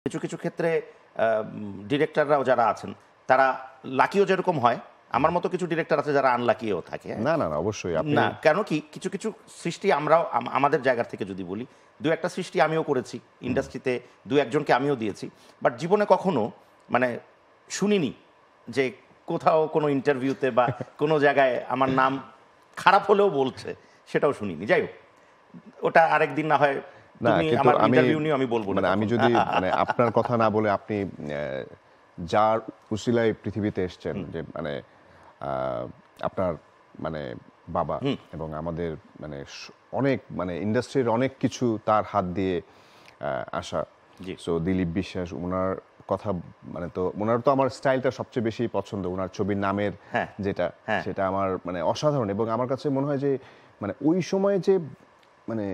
কিছু কিছু ক্ষেত্রে ডিরেক্টররাও যারা আছেন তারা লাকিও যেরকম হয়, আমার মতো কিছু ডিরেক্টর আছে যারা আনলাকিও থাকে। না না না অবশ্যই না, কেন কি কিছু কিছু সৃষ্টি আমরাও আমাদের জায়গা থেকে যদি বলি, দু একটা সৃষ্টি আমিও করেছি ইন্ডাস্ট্রিতে, দু একজনকে আমিও দিয়েছি, বাট জীবনে কখনো মানে শুনিনি যে কোথাও কোনো ইন্টারভিউতে বা কোনো জায়গায় আমার নাম খারাপ হলেও বলছে, সেটাও শুনিনি। যাই হোক, ওটা আরেকদিন না হয় তুমি আমার ইন্টারভিউ নিয়ে আমি বলবো না। আমি যদি মানে আপনার কথা না বলে আপনি যার উসিলায় পৃথিবীতে এসেছেন, যে মানে আপনার মানে বাবা এবং আমাদের মানে অনেক মানে ইন্ডাস্ট্রির অনেক কিছু তার হাত দিয়ে আসা। সো দিলীপ বিশ্বাস, ওনার কথা মানে তো ওনার তো আমার স্টাইলটা সবচেয়ে বেশি পছন্দ, ওনার ছবির নামের যেটা সেটা আমার মানে অসাধারণ। এবং আমার কাছে মনে হয় যে মানে ওই সময়ে যে মানে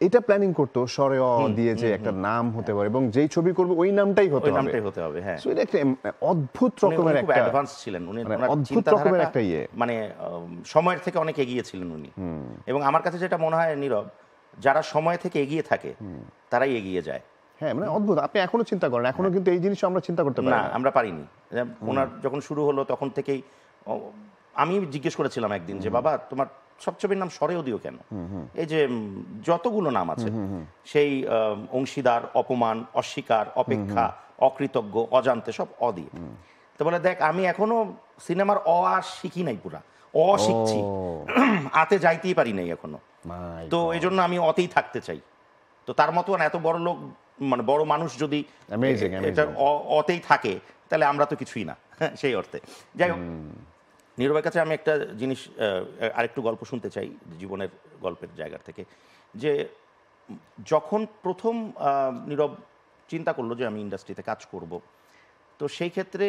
এটা প্ল্যানিং করতো স্বরে অ দিয়ে যে একটা নাম হতে পারে এবং যেই ছবি করবে ওই নামটাই হতে হবে। হ্যাঁ, সো এটা একটা অদ্ভুত রকমের একটা অ্যাডভান্স ছিলেন উনি, অদ্ভুত রকমের একটা মানে সময়ের থেকে অনেক এগিয়ে ছিলেন উনি। এবং আমার কাছে যেটা মনে হয় নীরব, যারা সময় থেকে এগিয়ে থাকে তারাই এগিয়ে যায়। হ্যাঁ, মানে অদ্ভুত। আপনি এখনো চিন্তা করেন, এখনো কিন্তু এই জিনিস আমরা চিন্তা করতে পারি না, আমরা পারিনি। ওনার যখন শুরু হলো তখন থেকেই আমি জিজ্ঞেস করেছিলাম একদিন যে বাবা তোমার সব ছবির নাম স্বরেও দিও কেন? এই যে যতগুলো নাম আছে সেই অংশীদার, অপমান, অস্বীকার, অপেক্ষা, অকৃতজ্ঞ, অজান্তে সব অ দিয়ে। তো বলে দেখ আমি এখনো সিনেমার অ আর শিখি নাই, পুরা অ শিখছি, আতে যাইতেই পারি নাই এখনো। তো এই জন্য আমি অতেই থাকতে চাই। তো তার মতো এত বড় লোক মানে বড় মানুষ যদি এটা অতেই থাকে তাহলে আমরা তো কিছুই না সেই অর্থে। যাই হোক, নীরবের কাছে আমি একটা জিনিস আরেকটু গল্প শুনতে চাই জীবনের গল্পের জায়গা থেকে, যে যখন প্রথম নীরব চিন্তা করলো যে আমি ইন্ডাস্ট্রিতে কাজ করব, তো সেই ক্ষেত্রে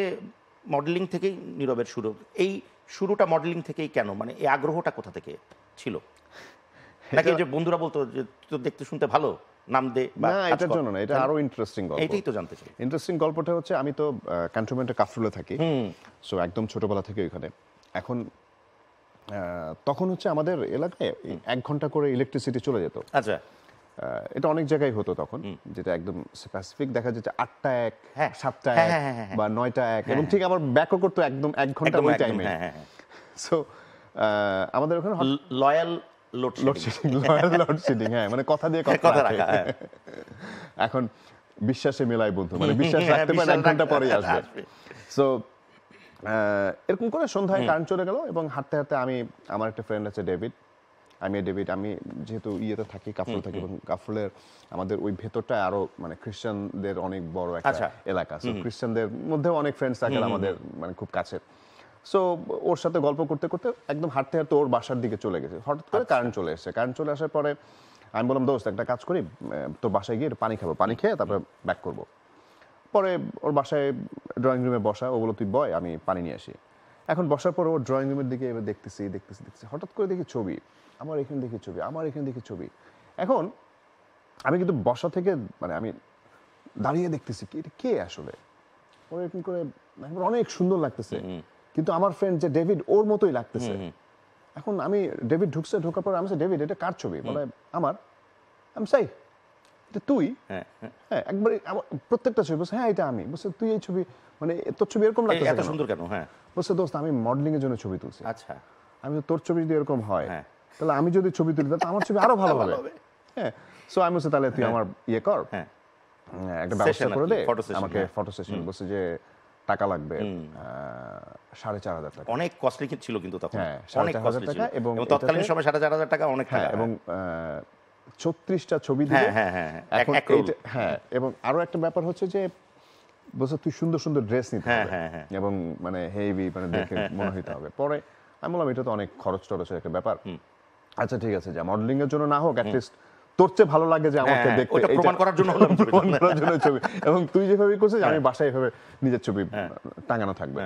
মডেলিং থেকেই নীরবের শুরু। এই শুরুটা মডেলিং থেকেই কেন, মানে এই আগ্রহটা কোথা থেকে ছিল? নাকি যে বন্ধুরা বলতো যে তো দেখতে শুনতে ভালো, নাম দে? না, এটার জন্য না, এটা আরো ইন্টারেস্টিং গল্প। এটাই তো জানতে চাই। ইন্টারেস্টিং গল্পটা হচ্ছে আমি তো ক্যান্টনমেন্টের কাফরুলে থাকি, সো একদম ছোটবেলা থেকে ওইখানে। এখন তখন হচ্ছে আমাদের এলাকায় 1 ঘন্টা করে ইলেকট্রিসিটি চলে যেত। আচ্ছা, এটা অনেক জায়গায় হতো তখন, যেটা একদম স্পেসিফিক দেখা যাচ্ছে 8টা 1, 7টা 1 বা 9টা 1, এবং ঠিক আবার ব্যাকও করতো একদম 1 ঘন্টা ওই টাইমে। সো আমাদের ওখানে লয়াল লোডশেডিং, হ্যাঁ, মানে কথা দিয়ে কথা রাখা। এখন বিশ্বাসে মেলায় বন্ধু, মানে বিশ্বাস রাখতে পারেন 1 ঘন্টা পরেই আসবে। সো এরকম করে সন্ধ্যায় কারেন্ট চলে গেল এবং হাঁটতে হাঁটতে আমার একটা ফ্রেন্ড আছে ডেভিড, আমি যেহেতু ইয়েতে থাকি, কাফরুল থাকি, এবং কাফরুলের আমাদের ওই ভেতরটা আরো মানে খ্রিস্টানদের অনেক বড় একটা এলাকা। সো খ্রিস্টানদের মধ্যেও অনেক ফ্রেন্ডস থাকে আমাদের, মানে খুব কাছের। সো ওর সাথে গল্প করতে করতে একদম হাঁটতে হাঁটতে ওর বাসার দিকে চলে গেছে। হঠাৎ করে কারেন্ট চলে এসেছে। কারেন্ট চলে আসার পরে আমি বললাম, দোস্ত একটা কাজ করি, তো বাসায় গিয়ে পানি খাবো, পানি খেয়ে তারপরে ব্যাক করবো। পরে ওর বাসায় ড্রয়িং রুমে বসা, ও বললো তুই বয়, আমি পানি নিয়ে আসি। এখন বসার পর ওর ড্রয়িং রুমের দিকে এবার দেখতেছি, হঠাৎ করে দেখি ছবি, আমার এখানে দেখি ছবি। এখন আমি কিন্তু বসা থেকে মানে আমি দাঁড়িয়ে দেখতেছি কি এটা কে আসলে, ওর এরকম করে অনেক সুন্দর লাগতেছে, কিন্তু আমার ফ্রেন্ড যে ডেভিড ওর মতোই লাগতেছে। এখন আমি ডেভিড ঢোকার পর আমি ডেভিড এটা কার ছবি? বলে আমার। আমি চাই এটা তুই? হ্যাঁ, একবারে প্রত্যেকটা ছবি বলছে হ্যাঁ এটা আমি। বলছে তুই এই ছবি মানে তোর ছবি এরকম লাগতেছে এত সুন্দর কেন? হ্যাঁ, বলছে দোস্ত আমি মডেলিং এর জন্য ছবি তুলছি। আচ্ছা, আমি তোর ছবি যদি এরকম হয় তাহলে আমি যদি ছবি তুলি তাহলে আমার ছবি আরো ভালো হবে। হ্যাঁ, সো আমি বলছি তাহলে তুই আমার ইয়ে কর, একটা ব্যবস্থা করে দে আমাকে, ফটো সেশন। বলছে যে টাকা লাগবে 4,500 টাকা। অনেক কস্টলি ছিল কিন্তু তখন, অনেক কস্টলি টাকা, এবং তৎকালীন সময় 4,500 টাকা অনেক টাকা। এবং 36টা ছবি দিবে। হ্যাঁ, এবং আরো একটা ব্যাপার হচ্ছে যে বলছে তুই সুন্দর সুন্দর ড্রেস নিতে হবে এবং মানে হেভি, মানে দেখে মনে হইতে হবে। পরে আমি বললাম এটা তো অনেক খরচের একটা ব্যাপার। আচ্ছা ঠিক আছে, যা মডেলিং এর জন্য না হোক, অ্যাটলিস্ট তোর চেয়ে ভালো লাগে যে আমাকে দেখতে, এটা প্রমাণ করার জন্য ছবি। এবং তুই যেভাবে করছিস আমি বাসায় এভাবে নিজের ছবি টাঙানো থাকবে।